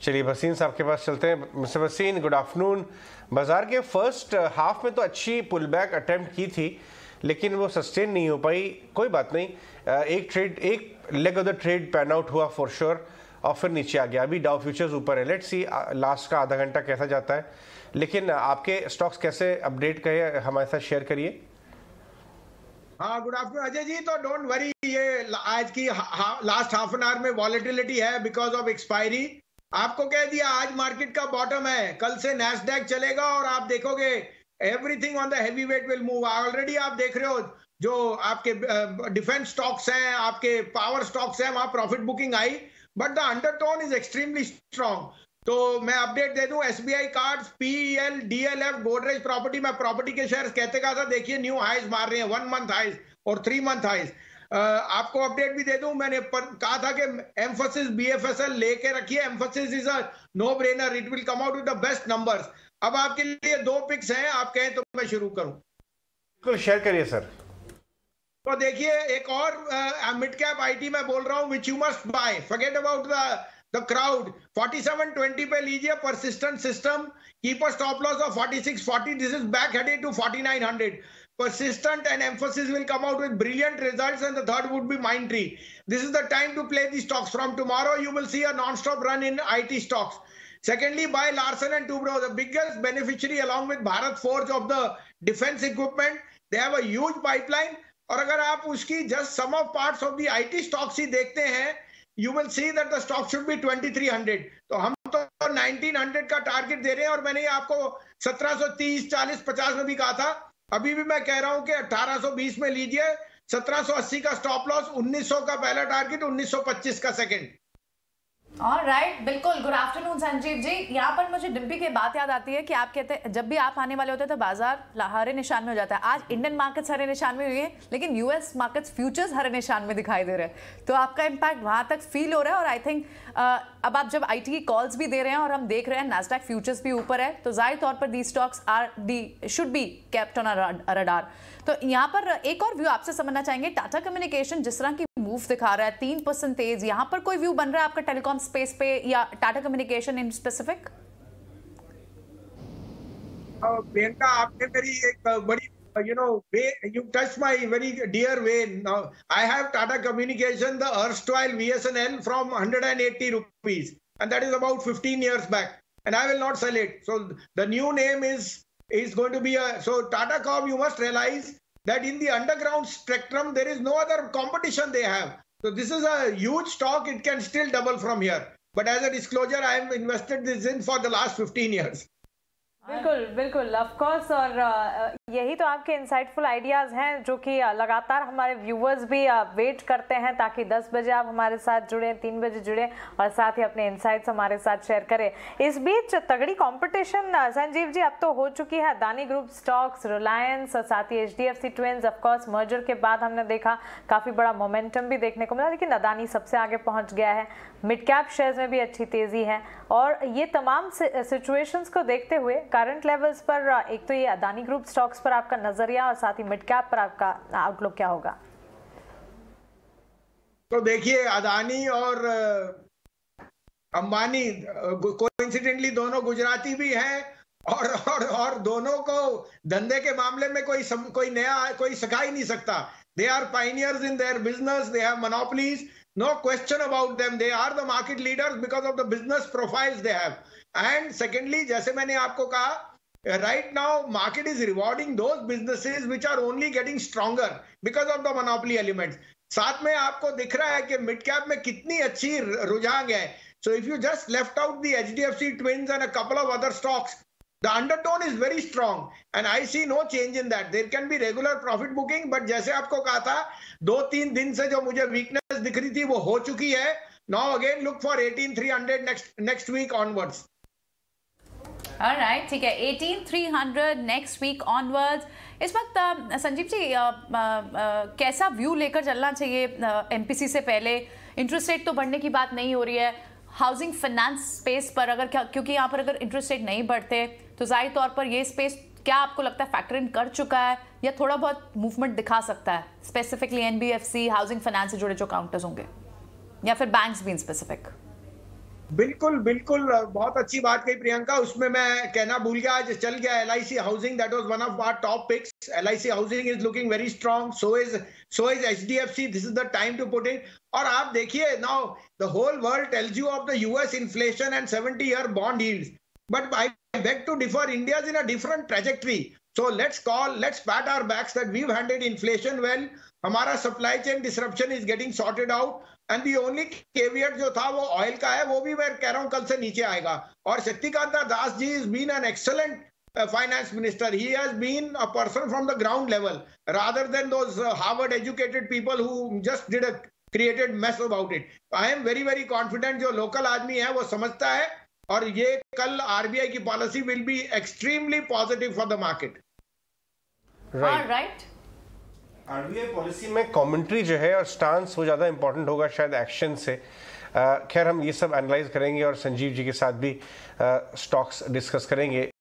चलिए वसीम साहब के पास चलते हैं। Mister Waseem, good afternoon. बाजार के फर्स्ट हाफ में तो अच्छी पुल बैक अटेम्प्ट की थी, लेकिन वो सस्टेन नहीं हो पाई। कोई बात नहीं, एक leg of the trade pan out हुआ फॉर श्योर, और फिर नीचे आ गया। अभी डाउ फ्यूचर्स ऊपर है। लेट्स सी लास्ट का आधा घंटा कैसा जाता है। लेकिन आपके स्टॉक्स कैसे अपडेट करें, हमारे साथ शेयर करिए। हाँ, गुड आफ्टरनून अजय जी। तो डोंट वरी, ये आज की लास्ट हाफ एन आवर में वॉलेटिलिटी है बिकॉज ऑफ एक्सपायरी। आपको कह दिया आज मार्केट का बॉटम है, कल से नैस्डैक चलेगा और आप देखोगे everything on the heavy weight will move. Already आप देख रहे हो जो आपके डिफेंस स्टॉक्स हैं, आपके पावर स्टॉक्स हैं, वहां profit booking I, but the undertone is extremely strong. तो मैं अपडेट दे दूं, SBI cards, PEL, DLF, Godrej property, मैं प्रॉपर्टी के शेयर्स कहते कहा था, देखिए न्यू हाइज मार रहे हैं, 1 मंथ हाइज और 3 मंथ हाइज। आपको अपडेट भी दे दूं, मैंने कहा था कि एम्फोसिस बीएफएसएल लेके रखिए। Mphasis is a no brainer, it will come out with the best numbers. अब आपके लिए 2 पिक्स हैं, आप कहें तो मैं शुरू करूं। बिल्कुल, शेयर करिए सर। तो देखिए एक और मिड कैप आईटी मैं बोल रहा हूं, which you must buy, forget about the crowd. 4720 पे लीजिए, Persistent System, keep a stop loss of 4640, this is back headed to 4900। Persistent and Emphasis will come out with brilliant results, and the third would be Mindtree. This is the time to play these stocks. From tomorrow, you will see a non-stop run in IT stocks. Secondly, buy Larsen and Toubro, the biggest beneficiary along with Bharat Forge of the defense equipment. They have a huge pipeline. और अगर आप उसकी just sum of parts of the IT stocks ही देखते हैं, you will see that the stock should be 2300. तो हम तो 1900 का टारगेट दे रहे हैं, और मैंने आपको 1730, 40, 50 में भी कहा था। अभी भी मैं कह रहा हूं कि 1820 में लीजिए, 1780 का स्टॉप लॉस, 1900 का पहला टारगेट, 1925 का सेकंड। ऑलराइट, बिल्कुल। Good afternoon Sanjeev ji. यहाँ पर मुझे डिम्पी की बात याद आती है कि आप कहते हैं जब भी आप आने वाले होते हैं तो बाजार हरे निशान में हो जाता है। आज इंडियन मार्केट्स हरे निशान में हुई है, लेकिन यूएस मार्केट्स फ्यूचर्स हरे निशान में दिखाई दे रहे हैं। तो आपका इम्पैक्ट वहां तक फील हो रहा है। और आई थिंक अब आप जब आईटी की कॉल्स भी दे रहे हैं और हम देख रहे हैं नैस्डैक फ्यूचर्स भी ऊपर है, तो जाहिर तौर पर the stocks should be kept on radar. तो यहाँ पर एक और व्यू आपसे समझना चाहेंगे। टाटा कम्युनिकेशन जिस तरह की मूव दिखा रहा है, 3% तेज, यहाँ पर कोई व्यू बन रहा है आपका टेलीकॉम स्पेस पे या Tata communication in specific? Priyanka, आपने मेरी एक बड़ी you touched my very dear vein. Now I have Tata Communication, the erstwhile VSNL, from 180 rupees, and that is about 15 years back, and I will not sell it. So the new name is going to be so Tata Com. You must realize that in the underground spectrum there is no other competition they have. So this is a huge stock. It can still double from here. But as a disclosure, I have invested this in for the last 15 years. बिल्कुल बिल्कुल, of course. और यही तो आपके insightful ideas हैं जो कि लगातार हमारे व्यूवर्स भी वेट करते हैं, ताकि 10 बजे आप हमारे साथ जुड़ें, 3 बजे जुड़ें और साथ ही अपने इंसाइट्स हमारे साथ शेयर करें। इस बीच तगड़ी कंपटीशन संजीव जी अब तो हो चुकी है। अदानी ग्रुप स्टॉक्स, रिलायंस और साथ ही HDFC twins, of course merger के बाद हमने देखा काफ़ी बड़ा मोमेंटम भी देखने को मिला, लेकिन अदानी सबसे आगे पहुँच गया है। मिड कैप शेयर्स में भी अच्छी तेज़ी है। और ये तमाम सिचुएशंस को देखते हुए करंट लेवल्स पर एक तो ये अदानी ग्रुप स्टॉक्स पर आपका नजरिया और साथ ही मिड कैप पर आपका आउटलुक क्या होगा? तो देखिए, अदानी और अंबानी कोइंसिडेंटली दोनों गुजराती भी हैं, और दोनों को धंधे के मामले में कोई नया कोई सिखा ही नहीं सकता। They are pioneers in their business, they have monopolies, no question about them. They are the market leaders because of the business profiles they have. And secondly, जैसे मैंने आपको कहा, right now market is rewarding those businesses which are only getting stronger because of the monopoly elements. साथ में आपको दिख रहा है कि मिड कैप में कितनी अच्छी रुझान है। So if you just left out the HDFC Twins and a couple of other stocks, the undertone is very strong and I see no change in that. There can be regular profit booking, but जैसे आपको कहा था 2-3 दिन से जो मुझे weakness दिख रही थी वो हो चुकी है। Now again look for 18300 next week onwards. Alright, ठीक है, 18300 नेक्स्ट वीक ऑनवर्ड्स। इस वक्त संजीव जी कैसा व्यू लेकर चलना चाहिए एमपीसी से पहले? इंटरेस्ट रेट तो बढ़ने की बात नहीं हो रही है, हाउसिंग फाइनेंस स्पेस पर अगर क्योंकि यहाँ पर अगर इंटरेस्ट रेट नहीं बढ़ते तो जाहिर तौर पर ये स्पेस क्या आपको लगता है फैक्टर इन कर चुका है या थोड़ा बहुत मूवमेंट दिखा सकता है, स्पेसिफिकली एनबीएफसी, हाउसिंग फाइनेंस से जुड़े जो काउंटर्स होंगे, या फिर बैंक्स भी इन स्पेसिफिक? बिल्कुल बिल्कुल, बहुत अच्छी बात कही प्रियंका। उसमें मैं कहना भूल गया, आज चल गया LIC housing, that was one of our top picks. LIC housing is looking very strong, so is HDFC, this is the time to put in. और आप देखिए, now the whole world tells you of the US inflation and 70-year bond yields, but I beg to differ. India is in a different trajectory, so let's pat our backs that we've handled inflation well. हमारा supply chain disruption is getting sorted out, and the only caveat जो था वो oil का है, वो भी मैं कह रहा हूँ कल से नीचे आएगा। और Shaktikanta Das ji has been an excellent finance minister. He has been a person from the ground level rather than those Harvard educated people who just created mess about it. I am very very confident जो local आदमी है वो समझता है, और ये कल RBI की policy will be extremely positive for the market. Right, RBI policy में कमेंट्री जो है और स्टांस वो ज़्यादा इंपॉर्टेंट होगा शायद एक्शन से। खैर हम ये सब एनालाइज करेंगे और संजीव जी के साथ भी स्टॉक्स डिस्कस करेंगे।